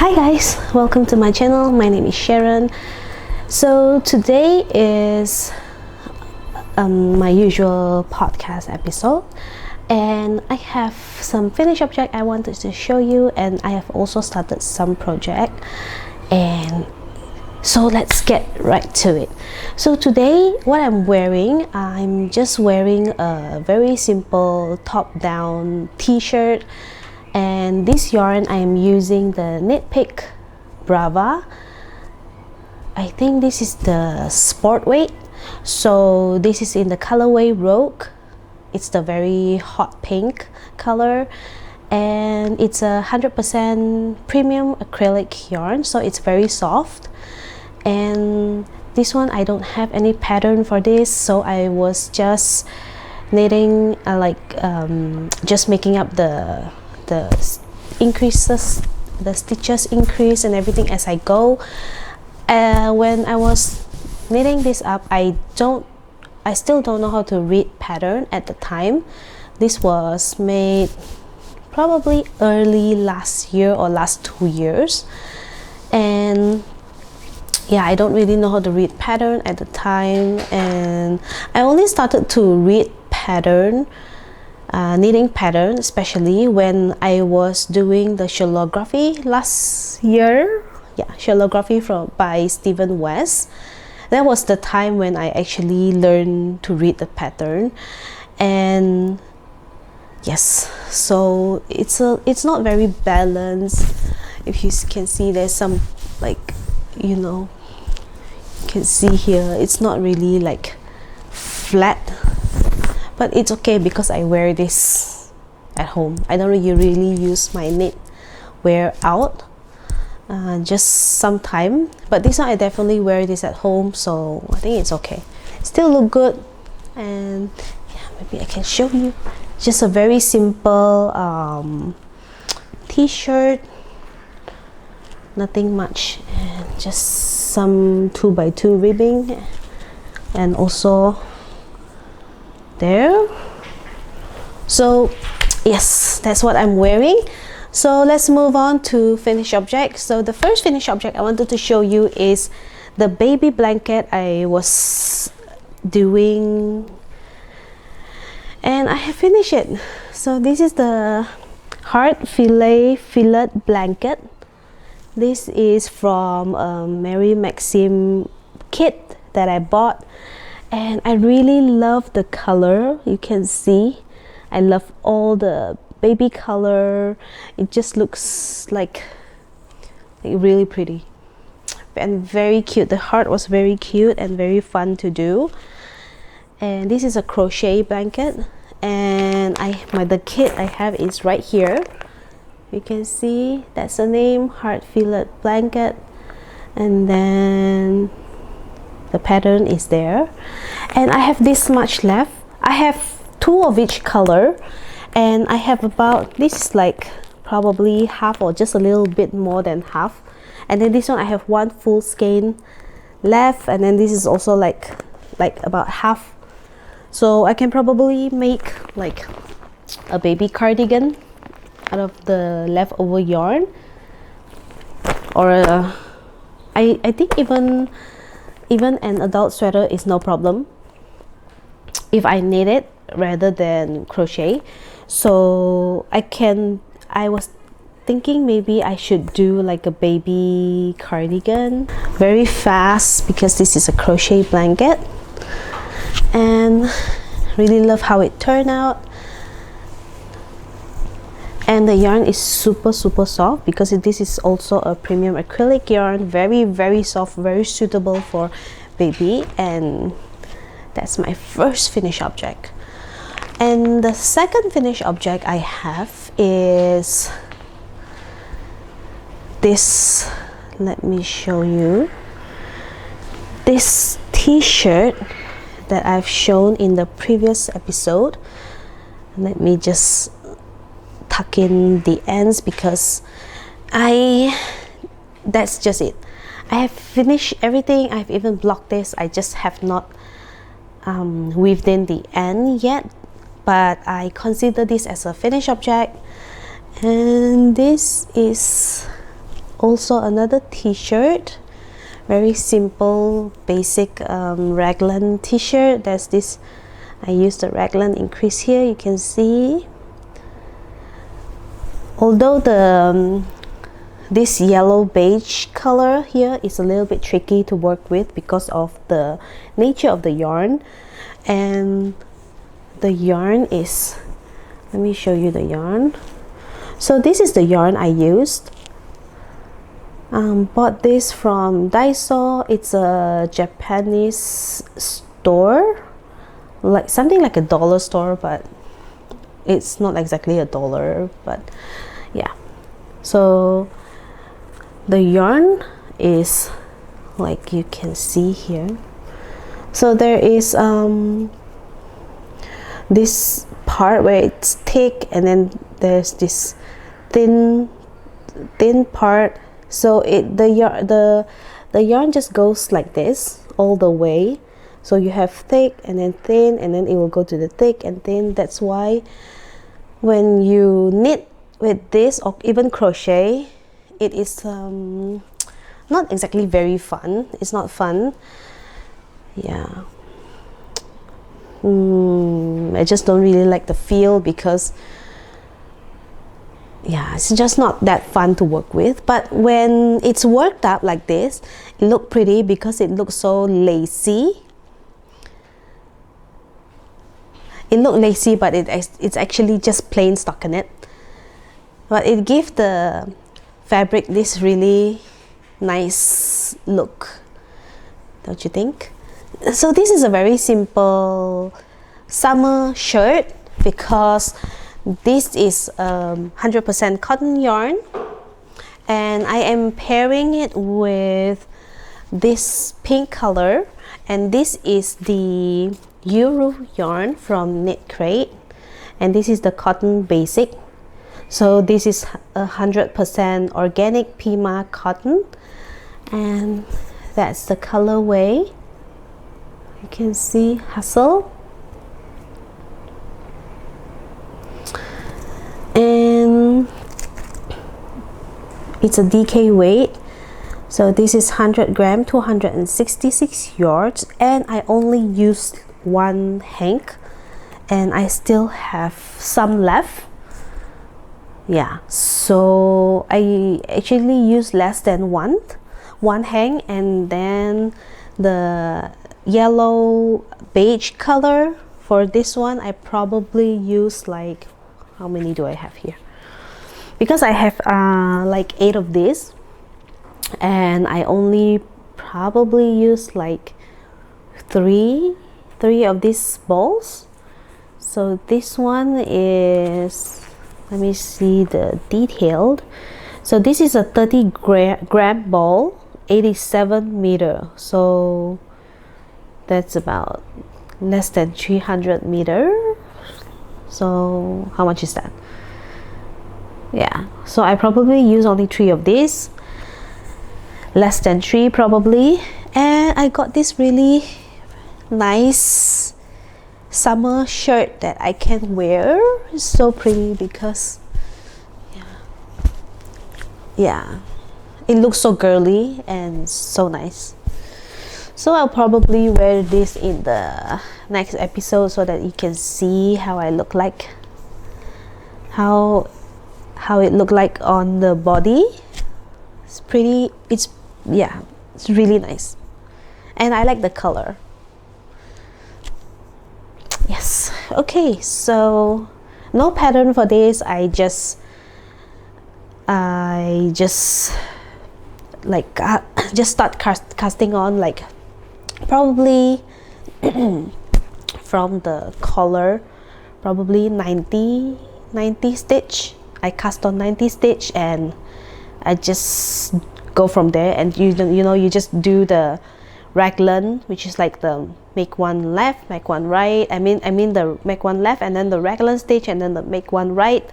Hi guys, welcome to my channel. My name is Sharon. So today is my usual podcast episode, and I have some finished object I wanted to show you, and I have also started some project, and so let's get right to it. So today what I'm just wearing a very simple top down t-shirt, and this yarn I am using the Knitpick Brava. I think this is the sport weight, so this is in the colorway Rogue. It's the very hot pink color, and it's a 100% premium acrylic yarn, so it's very soft. And this one I don't have any pattern for this, so I was just knitting just making up the increases, the stitches increase and everything as I go. When I was knitting this up, I still don't know how to read pattern at the time. This was made probably early last year or last 2 years, and yeah, I don't really know how to read pattern at the time, and I only started to read pattern, knitting pattern, especially when I was doing the shellography last year. Yeah, shellography by Stephen West. That was the time when I actually learned to read the pattern. And yes, so it's not very balanced. If you can see, there's some, like, you know, you can see here it's not really like flat, but it's okay because I wear this at home. I don't really use my knitwear out, just sometime, but this one I definitely wear this at home, so I think it's okay. Still look good. And yeah, maybe I can show you. Just a very simple t-shirt, nothing much, and just some 2x2 ribbing, and also there. So yes, that's what I'm wearing. So let's move on to finished object. So the first finished object I wanted to show you is the baby blanket I was doing, and I have finished it. So this is the heart fillet blanket. This is from Mary Maxim kit that I bought, and I really love the color. You can see I love all the baby color. It just looks like really pretty and very cute. The heart was very cute and very fun to do. And this is a crochet blanket, and the kit I have is right here. You can see that's the name, heart fillet blanket, and then the pattern is there. And I have this much left. I have 2 of each color, and I have about, this is like probably half or just a little bit more than half. And then this one I have 1 full skein left, and then this is also like about half. So I can probably make like a baby cardigan out of the leftover yarn, or I think even an adult sweater is no problem if I knit it rather than crochet. So I was thinking maybe I should do like a baby cardigan very fast, because this is a crochet blanket, and really love how it turned out. And the yarn is super soft, because this is also a premium acrylic yarn, very soft, very suitable for baby. And that's my first finished object. And the second finished object I have is this. Let me show you this t-shirt that I've shown in the previous episode. Let me just tuck in the ends, because that's just it. I have finished everything. I've even blocked this. I just have not weaved in the end yet, but I consider this as a finished object. And this is also another t-shirt, very simple basic raglan t-shirt. There's this, I used the raglan increase here, you can see. Although the this yellow beige color here is a little bit tricky to work with because of the nature of the yarn, and the yarn is, let me show you the yarn. So this is the yarn I used. Bought this from Daiso. It's a Japanese store, like something like a dollar store, but it's not exactly a dollar, but yeah. So the yarn is like you can see here. So there is this part where it's thick, and then there's this thin part. So the yarn just goes like this all the way. So you have thick and then thin, and then it will go to the thick and thin. That's why when you knit with this or even crochet, it is not exactly very fun. It's not fun. Yeah. I just don't really like the feel because yeah, it's just not that fun to work with. But when it's worked up like this, it looks pretty because it looks so lacy. It looks lacy, but it's actually just plain stockinette. But it gives the fabric this really nice look, don't you think? So this is a very simple summer shirt because this is 100% cotton yarn, and I am pairing it with this pink color, and this is the Euro yarn from Knitcrate, and this is the cotton basic. So this is 100% organic Pima cotton, and that's the colorway. You can see Hustle. And it's a DK weight, so this is 100 gram, 266 yards, and I only used one hank, and I still have some left. Yeah, so I actually used less than one hang, and then the yellow beige color for this one I probably use like, how many do I have here? Because I have like 8 of these, and I only probably use like three of these balls. So this one is, let me see the detailed. So this is a 30 gram ball, 87 meter. So that's about less than 300 meter. So how much is that? Yeah, so I probably use only 3 of these, less than 3 probably. And I got this really nice summer shirt that I can wear. It's so pretty because yeah, it looks so girly and so nice. So I'll probably wear this in the next episode so that you can see how I look like, how it look like on the body. It's pretty, it's, yeah, it's really nice, and I like the color. Yes. Okay, so no pattern for this. I just like just start casting on, like probably from the collar, probably 90 stitch. I cast on 90 stitch, and I just go from there. And you know, you just do the raglan, which is like the make one left, make one right. I mean the make one left, and then the raglan stitch, and then the make one right.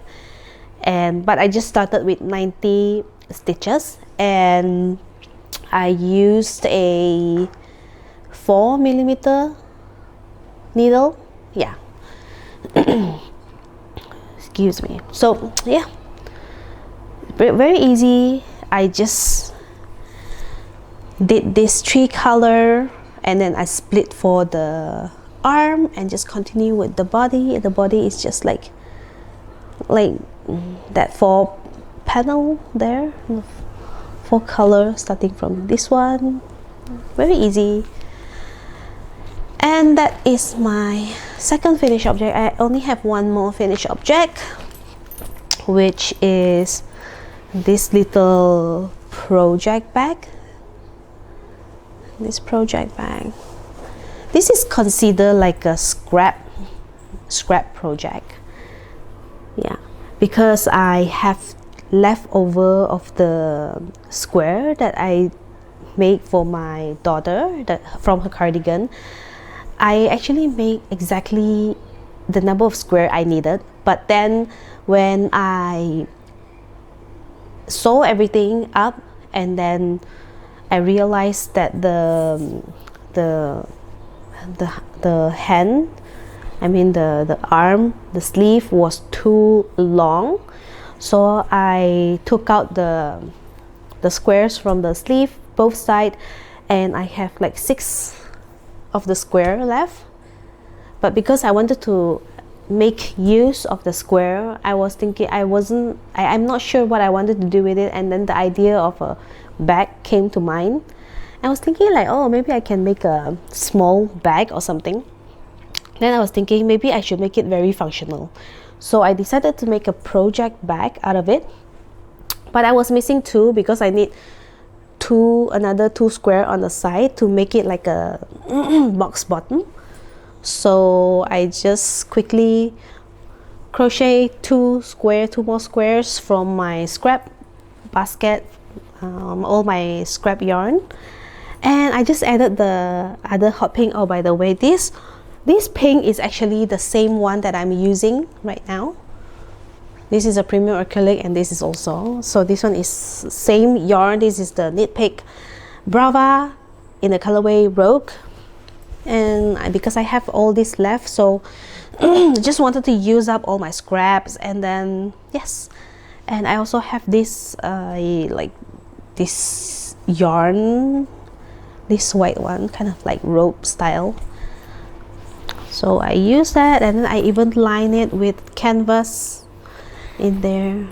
And but I just started with 90 stitches, and I used a 4mm needle. Yeah. Excuse me. So yeah, very easy. I just did this 3 color, and then I split for the arm and just continue with the body. The body is just like that 4 panel there, 4 color starting from this one. Very easy. And that is my second finished object. I only have one more finished object, which is this little project bag. This project bag. This is considered like a scrap project. Yeah, because I have leftover of the square that I made for my daughter from her cardigan. I actually made exactly the number of square I needed, but then when I sew everything up, and then I realized that the hand, I mean the arm, the sleeve was too long, so I took out the squares from the sleeve, both sides, and I have like 6 of the square left. But because I wanted to make use of the square, I was thinking I'm not sure what I wanted to do with it, and then the idea of a bag came to mind. I was thinking like, oh, maybe I can make a small bag or something. Then I was thinking maybe I should make it very functional, so I decided to make a project bag out of it. But I was missing 2 because I need another 2 square on the side to make it like a box bottom. So I just quickly crochet 2 more squares from my scrap basket, all my scrap yarn, and I just added the other hot pink. Oh, by the way, this pink is actually the same one that I'm using right now. This is a premium acrylic, and this is also, so this one is same yarn. This is the Knitpick Brava in the colorway Rogue, and because I have all this left, so just wanted to use up all my scraps. And then yes, and I also have this like this yarn, this white one, kind of like rope style, so I use that, and then I even line it with canvas in there.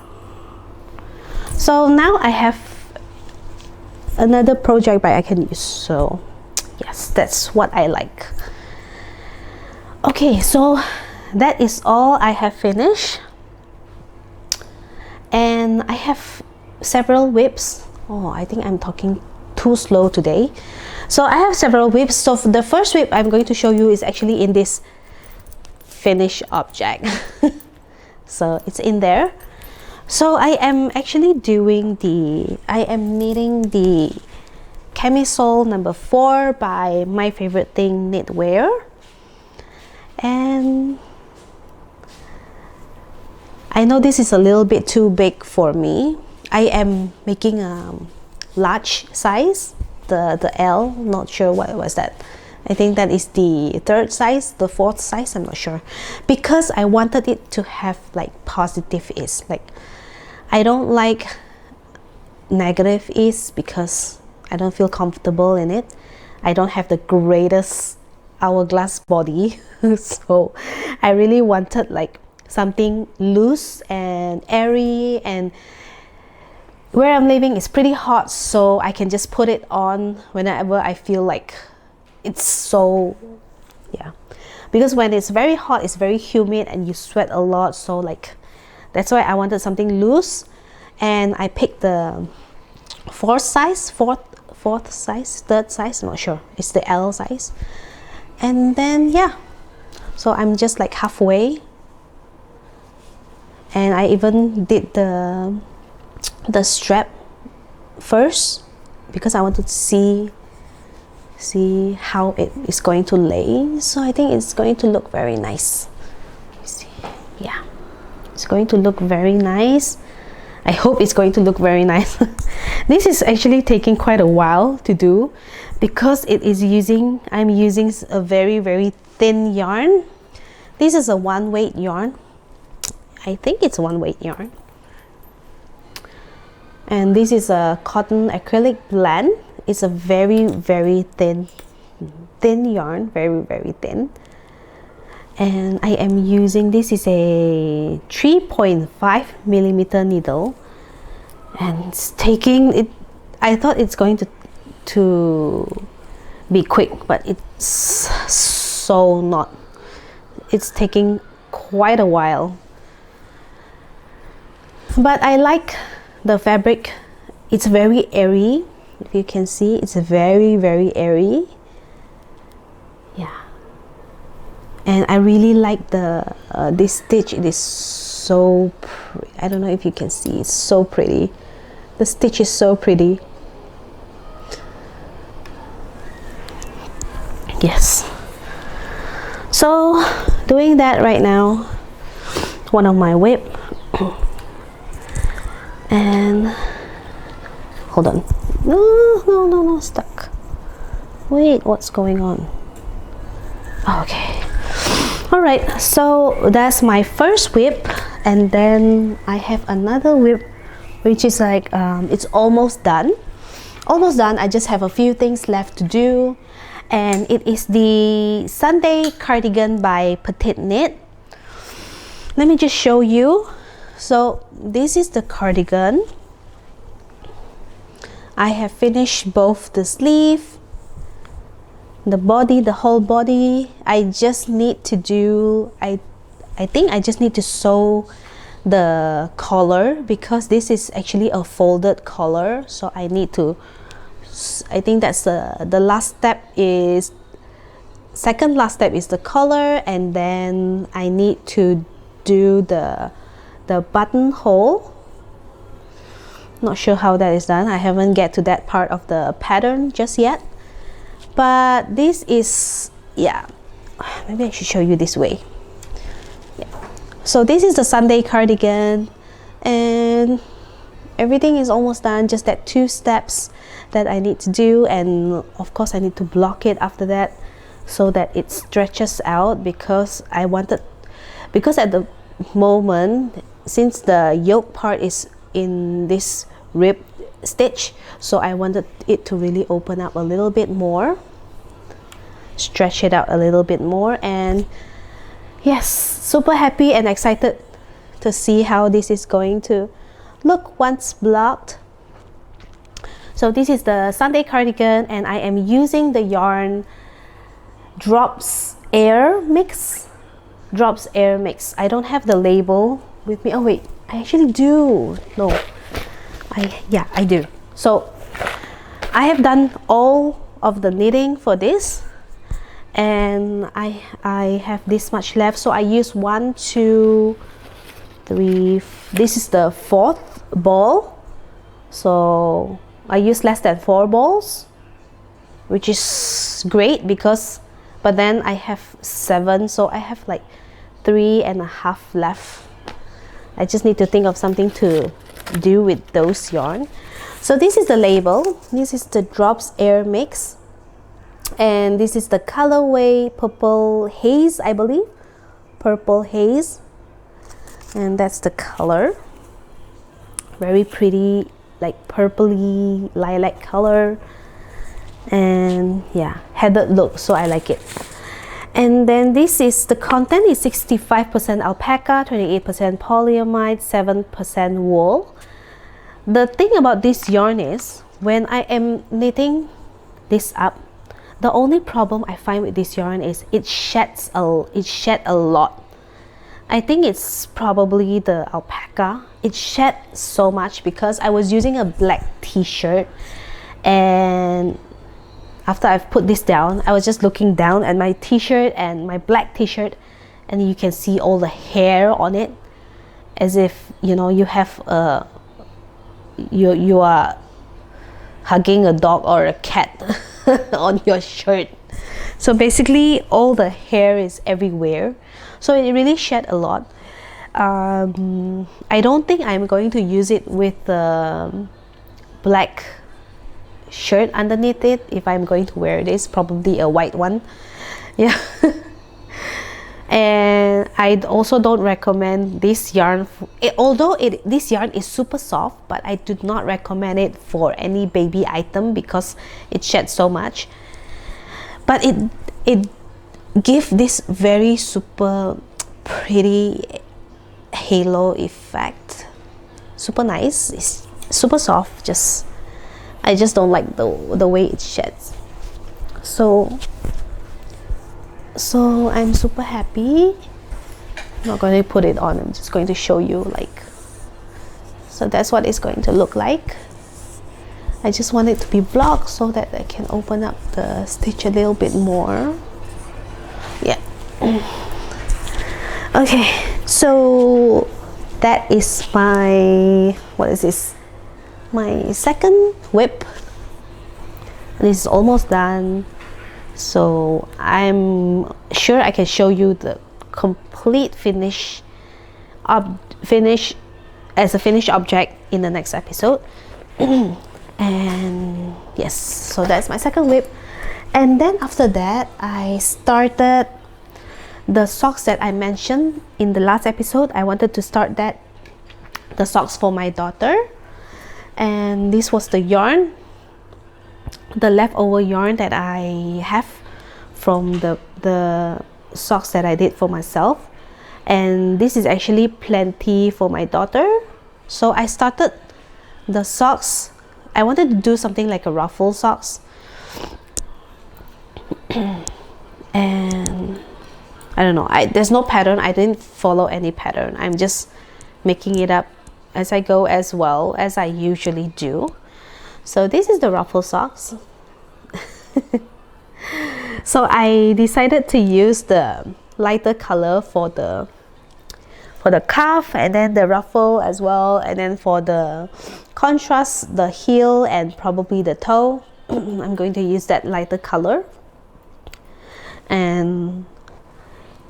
So now I have another project bag I can use. So yes, that's what I like. Okay, so that is all I have finished, and I have several whips. Oh, I think I'm talking too slow today. So I have several whips. So the first whip I'm going to show you is actually in this finished object. So it's in there. So I am actually knitting the Camisole No. 4 by My Favorite Thing Knitwear, and I know this is a little bit too big for me. I am making a large size, the L, not sure what was that. I think that is the 3rd size, the 4th size, I'm not sure, because I wanted it to have like positive ease. Like, I don't like negative ease because I don't feel comfortable in it. I don't have the greatest hourglass body, so I really wanted like something loose and airy, and where I'm living is pretty hot, so I can just put it on whenever I feel like it's so, yeah, because when it's very hot, it's very humid and you sweat a lot, so like that's why I wanted something loose. And I picked the 4th size, 4th size, 3rd size, I'm not sure, it's the L size. And then yeah, so I'm just like halfway, and I even did the strap first because I wanted to see how it is going to lay. So I think it's going to look very nice. Let me see. Yeah, it's going to look very nice. I hope it's going to look very nice. This is actually taking quite a while to do because I'm using a very, very thin yarn. This is a 1-weight yarn. I think it's 1-weight yarn. And this is a cotton acrylic blend. It's a very thin yarn, very thin. And I am using, this is a 3.5 millimeter needle, and it's taking it. I thought it's going to be quick, but it's so not. It's taking quite a while, but I like the fabric. It's very airy. If you can see, it's very airy. Yeah, and I really like the this stitch. It is so pretty. I don't know if you can see, it's so pretty. The stitch is so pretty. Yes, so doing that right now, one of my whip. And hold on, no, stuck. Wait, what's going on? Okay, all right, so that's my first whip, and then I have another whip which is like it's almost done. I just have a few things left to do, and it is the Sunday cardigan by PetiteKnit. Let me just show you. So this is the cardigan. I have finished both the sleeve, the body, the whole body. I just need to do, I think I just need to sew the collar, because this is actually a folded collar. So I need to, I think that's the last step is, second last step is the collar, and then I need to do the buttonhole. Not sure how that is done. I haven't get to that part of the pattern just yet, but this is, yeah, maybe I should show you this way. Yeah, so this is the Sunday cardigan, and everything is almost done. Just that 2 steps that I need to do, and of course I need to block it after that so that it stretches out, because I wanted, because at the moment, since the yoke part is in this rib stitch, so I wanted it to really open up a little bit more, stretch it out a little bit more. And yes, super happy and excited to see how this is going to look once blocked. So this is the Sunday cardigan, and I am using the yarn Drops Air Mix. I don't have the label with me. Oh wait, I actually do. No, I do. So I have done all of the knitting for this, and I have this much left. So I use 1, 2, 3. This is the 4th ball. So I use less than 4 balls, which is great, because but then I have 7, so I have like 3.5 left. I just need to think of something to do with those yarn. So this is the label. This is the Drops Air Mix, and this is the colorway Purple Haze, I believe. Purple Haze, and that's the color. Very pretty, like purpley lilac color, and yeah, headed look, so I like it. And then this is the content is 65% alpaca, 28% polyamide, 7% wool. The thing about this yarn is, when I am knitting this up, the only problem I find with this yarn is it shed a lot. I think it's probably the alpaca. It shed so much because I was using a black t-shirt, and after I've put this down, I was just looking down at my t-shirt and my black t-shirt, and you can see all the hair on it, as if, you know, you have a you are hugging a dog or a cat on your shirt. So basically all the hair is everywhere, so it really shed a lot. I don't think I'm going to use it with the black shirt underneath it. If I'm going to wear this, probably a white one. Yeah. And I also don't recommend this yarn this yarn is super soft, but I do not recommend it for any baby item because it sheds so much. But it gives this very super pretty halo effect. Super nice. It's super soft. I just don't like the way it sheds. So I'm super happy. I'm not going to put it on, I'm just going to show you, like, so that's what it's going to look like. I just want it to be blocked so that I can open up the stitch a little bit more. Yeah. Okay, so that is my, what is this, my second whip. This is almost done. So I'm sure I can show you the complete finish as a finished object in the next episode. And yes, so that's my second whip. And then after that, I started the socks that I mentioned in the last episode. I wanted to start the socks for my daughter, and this was the yarn, the leftover yarn that I have from the socks that I did for myself. And this is actually plenty for my daughter. So I started the socks. I wanted to do something like a ruffle socks. And I don't know, there's no pattern. I didn't follow any pattern. I'm just making it up as I go, as well as I usually do. So this is the ruffle socks. So I decided to use the lighter color for the cuff, and then the ruffle as well, and then for the contrast, the heel and probably the toe, I'm going to use that lighter color. And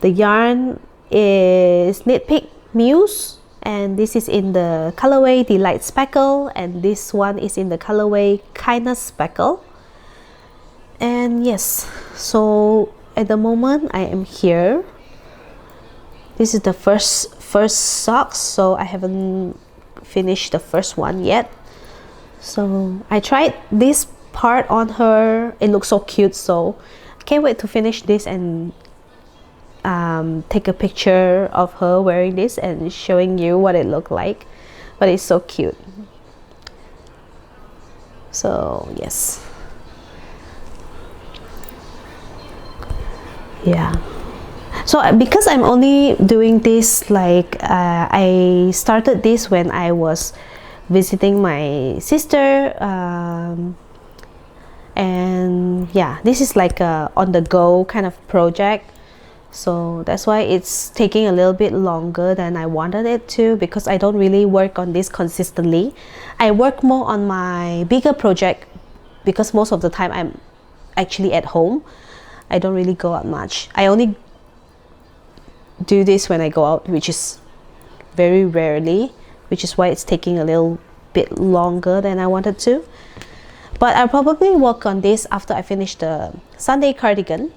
the yarn is Knitpick Muse, and this is in the colorway Delight Speckle, and this one is in the colorway Kindness Speckle. And yes, so at the moment I am here. This is the first socks, so I haven't finished the first one yet. So I tried this part on her. It looks so cute, so I can't wait to finish this and take a picture of her wearing this and showing you what it looked like. But it's so cute. So yes, yeah. So because I'm only doing this, like I started this when I was visiting my sister, and yeah, this is like a on the go kind of project. So that's why it's taking a little bit longer than I wanted it to, because I don't really work on this consistently. I work more on my bigger project because most of the time I'm actually at home. I don't really go out much. I only do this when I go out, which is very rarely, which is why it's taking a little bit longer than I wanted to. But I'll probably work on this after I finish the Sunday cardigan.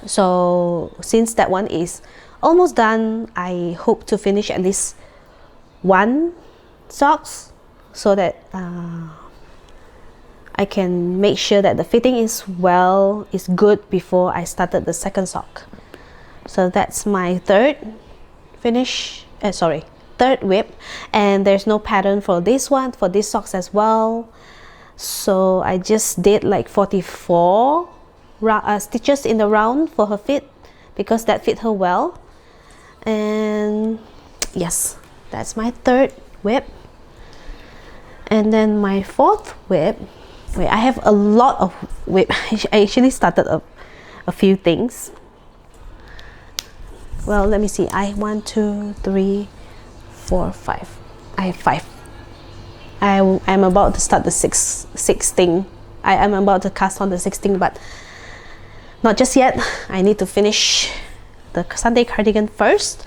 So since that one is almost done, I hope to finish at least one socks so that I can make sure that the fitting is good before I started the second sock. So that's my third whip, and there's no pattern for this one, for these socks as well. So I just did like 44 stitches in the round for her fit, because that fit her well. And yes, that's my third whip. And then my fourth whip, wait, I have a lot of whip. I actually started a few things. Well, let me see. I 1, 2, 3, 4, 5. I have 5. I'm about to start the sixth thing. I am about to cast on the 6th thing, but not just yet. I need to finish the Sunday cardigan first.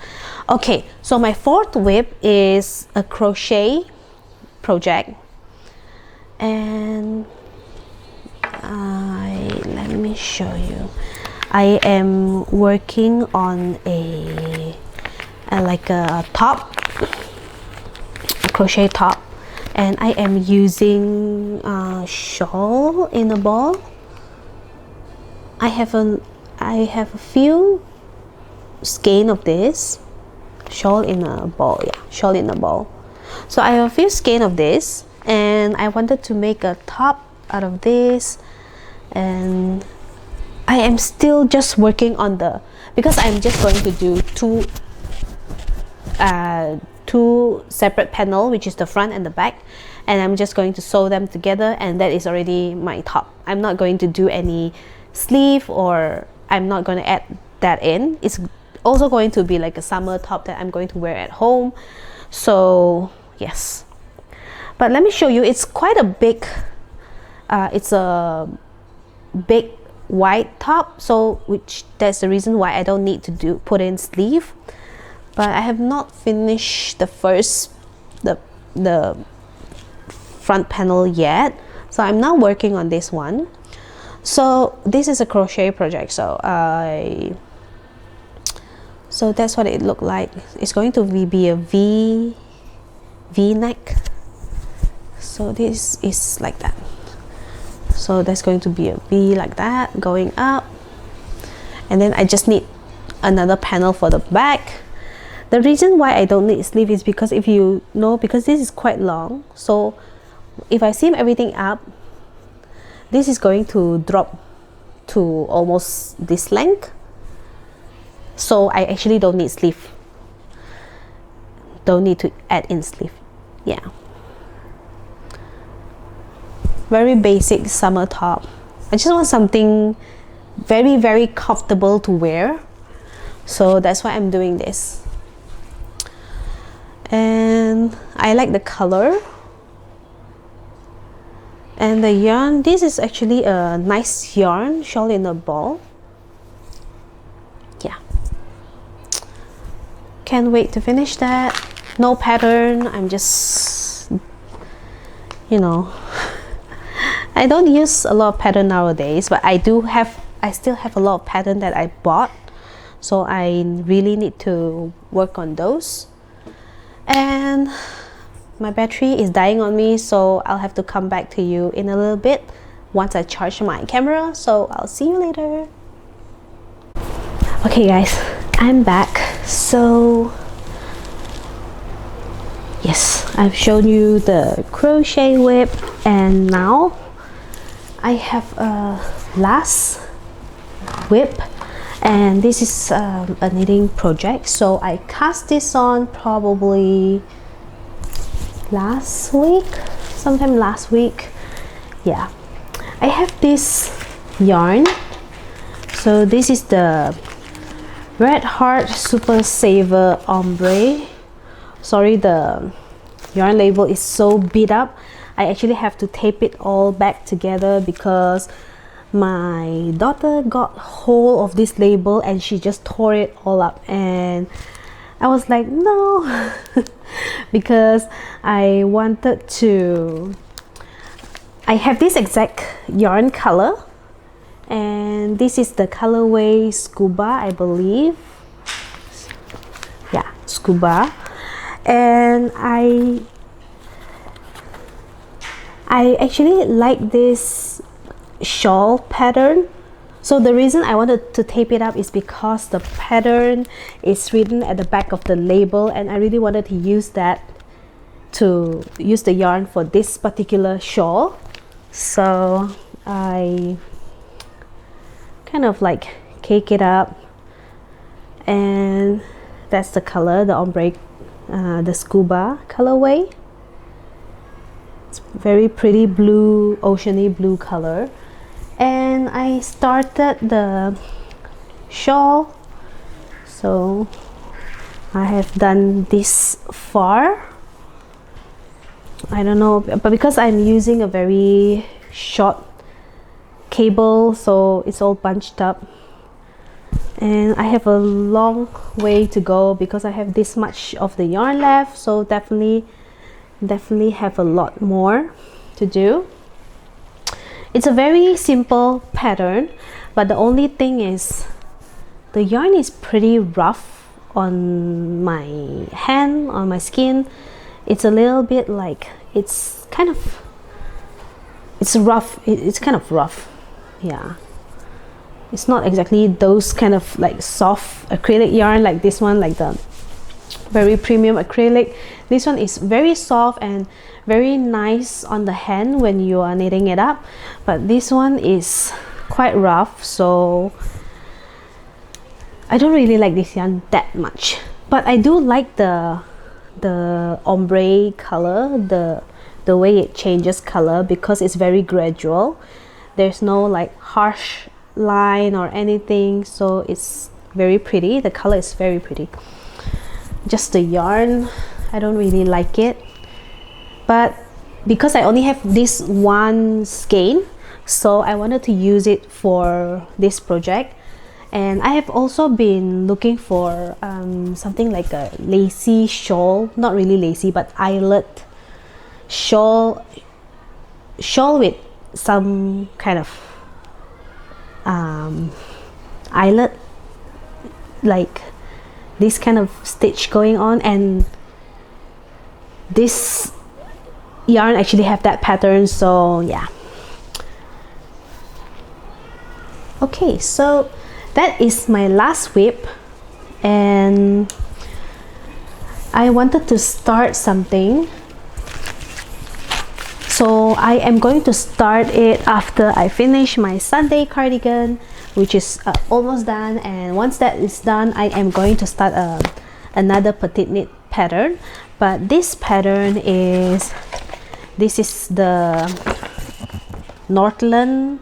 Okay, so my fourth whip is a crochet project, and let me show you. I am working on a like a top, a crochet top, and I am using shawl in a ball. I have a few skein of this shawl in a ball. Yeah, shawl in a ball. So I have a few skein of this, and I wanted to make a top out of this, and I am still just working on the, because I'm just going to do two separate panel, which is the front and the back, and I'm just going to sew them together, and that is already my top. I'm not going to do any sleeve, or I'm not going to add that in. It's also going to be like a summer top that I'm going to wear at home. So yes, but let me show you. It's quite a big it's a big white top, so which that's the reason why I don't need to put in sleeve. But I have not finished the front panel yet, so I'm now working on this one. So this is a crochet project, so that's what it looked like. It's going to be a V neck, so this is like that. So that's going to be a V like that going up, and then I just need another panel for the back. The reason why I don't need sleeve is because, if you know, because this is quite long, so if I seam everything up, this is going to drop to almost this length. So I actually don't need sleeve, don't need to add in sleeve. Yeah, very basic summer top. I just want something very, very comfortable to wear, so that's why I'm doing this. And I like the color and the yarn. This is actually a nice yarn, shawl in a ball. Yeah, can't wait to finish that. No pattern, I'm just, you know, I don't use a lot of pattern nowadays, but I still have a lot of pattern that I bought, so I really need to work on those. And my battery is dying on me, so I'll have to come back to you in a little bit once I charge my camera. So I'll see you later. Okay guys, I'm back. So yes, I've shown you the crochet whip, and now I have a last whip, and this is a knitting project. So I cast this on probably sometime last week. Yeah, I have this yarn. So this is the Red Heart Super Saver Ombre. Sorry, the yarn label is so beat up. I actually have to tape it all back together because my daughter got hold of this label and she just tore it all up, and I was like, no, because I wanted to, I have this exact yarn color, and this is the colorway Scuba, I believe. Yeah, Scuba. And I actually like this shawl pattern. So the reason I wanted to tape it up is because the pattern is written at the back of the label, and I really wanted to use that, to use the yarn for this particular shawl. So I kind of like cake it up, and that's the color, the ombre, the Scuba colorway. It's very pretty blue, oceany blue color. And I started the shawl, so I have done this far. I don't know, but because I'm using a very short cable, so it's all bunched up, and I have a long way to go because I have this much of the yarn left, so definitely have a lot more to do. It's a very simple pattern, but the only thing is the yarn is pretty rough on my hand, on my skin. It's a little bit like it's rough. It's kind of rough. Yeah, it's not exactly those kind of like soft acrylic yarn like this one, like the very premium acrylic. This one is very soft and very nice on the hand when you are knitting it up, but this one is quite rough, so I don't really like this yarn that much. But I do like the ombre color, the way it changes color, because it's very gradual. There's no like harsh line or anything, so it's very pretty. The color is very pretty. Just the yarn, I don't really like it, but because I only have this one skein, so I wanted to use it for this project. And I have also been looking for something like a lacy shawl, not really lacy, but eyelet shawl with some kind of eyelet, like this kind of stitch going on, and this yarn actually have that pattern, so yeah. Okay, so that is my last whip, and I wanted to start something, so I am going to start it after I finish my Sunday cardigan, which is almost done. And once that is done, I am going to start another PetiteKnit pattern. But this pattern is, this is the Northland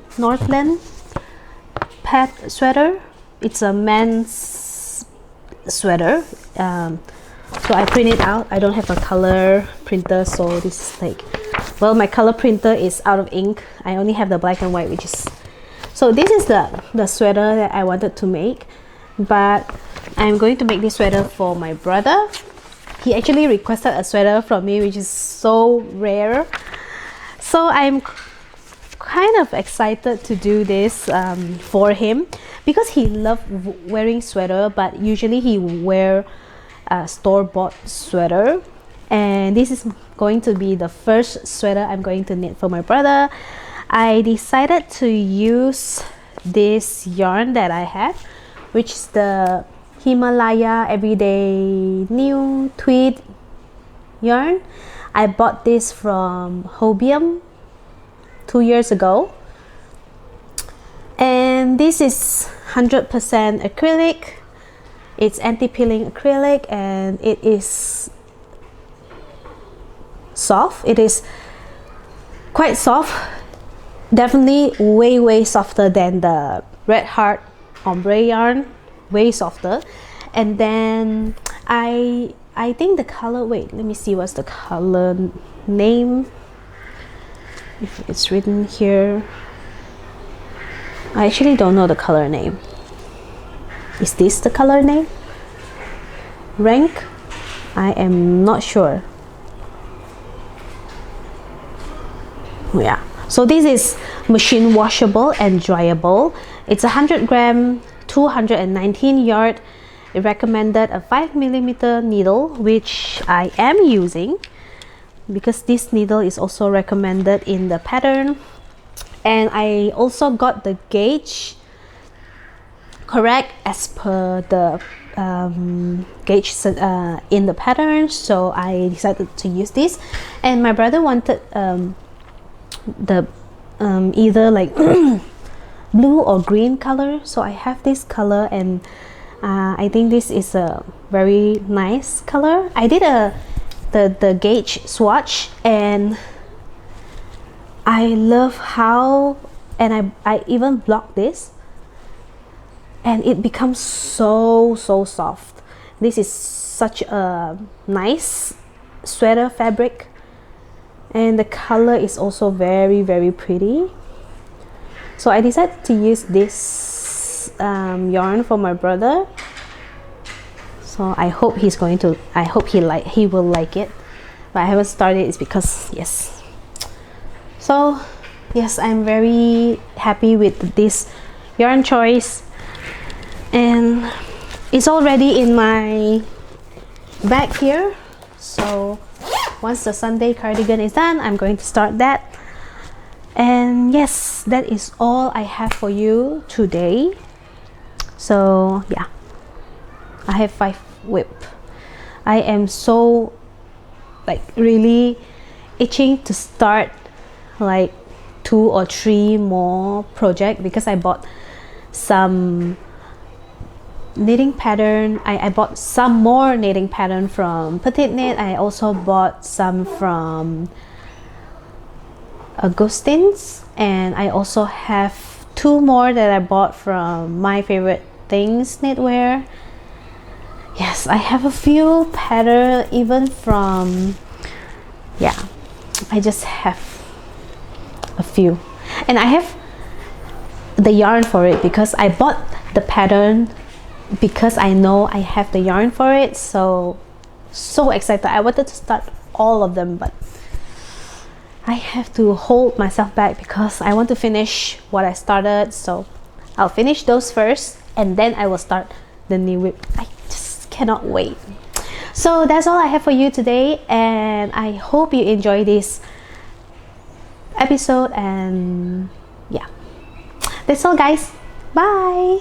pet sweater. It's a men's sweater. So I print it out. I don't have a color printer, so this is like, well, my color printer is out of ink. I only have the black and white, which is, so this is the sweater that I wanted to make, but I'm going to make this sweater for my brother. He actually requested a sweater from me, which is so rare, so I'm kind of excited to do this for him, because he loves wearing sweater, but usually he wear a store-bought sweater, and this is going to be the first sweater I'm going to knit for my brother. I decided to use this yarn that I have, which is the Himalaya Everyday New Tweed yarn. I bought this from Hobium 2 years ago, and this is 100% acrylic. It's anti-peeling acrylic, and it is soft. It is quite soft, definitely way softer than the Red Heart ombre yarn, way softer. And then I think the color, wait, let me see what's the color name, if it's written here. I actually don't know the color name. Is this the color name? Rank? I am not sure. Yeah, so this is machine washable and dryable. It's 100 gram, 219 yard. It recommended a 5mm needle, which I am using because this needle is also recommended in the pattern. And I also got the gauge correct as per the gauge in the pattern, so I decided to use this. And my brother wanted the either like blue or green color, so I have this color, and I think this is a very nice color. I did the gauge swatch, and I love how, and I even blocked this, and it becomes so soft. This is such a nice sweater fabric, and the color is also very pretty. So I decided to use this yarn for my brother. So I hope he will like it. But I haven't started, it's because So yes, I'm very happy with this yarn choice, and it's already in my bag here. So once the Sunday cardigan is done, I'm going to start that. And yes, that is all I have for you today. So yeah, I have 5 whip. I am so like really itching to start like 2 or 3 more projects, because I bought some knitting pattern. I bought some more knitting pattern from PetiteKnit. I also bought some from Augustine's, and I also have 2 more that I bought from My Favorite Things knitwear. Yes, I have a few pattern even from, yeah, I just have a few, and I have the yarn for it because I bought the pattern because I know I have the yarn for it. So excited. I wanted to start all of them, but I have to hold myself back because I want to finish what I started. So I'll finish those first, and then I will start the new whip. I just cannot wait. So that's all I have for you today, and I hope you enjoy this episode. And yeah, that's all guys. Bye.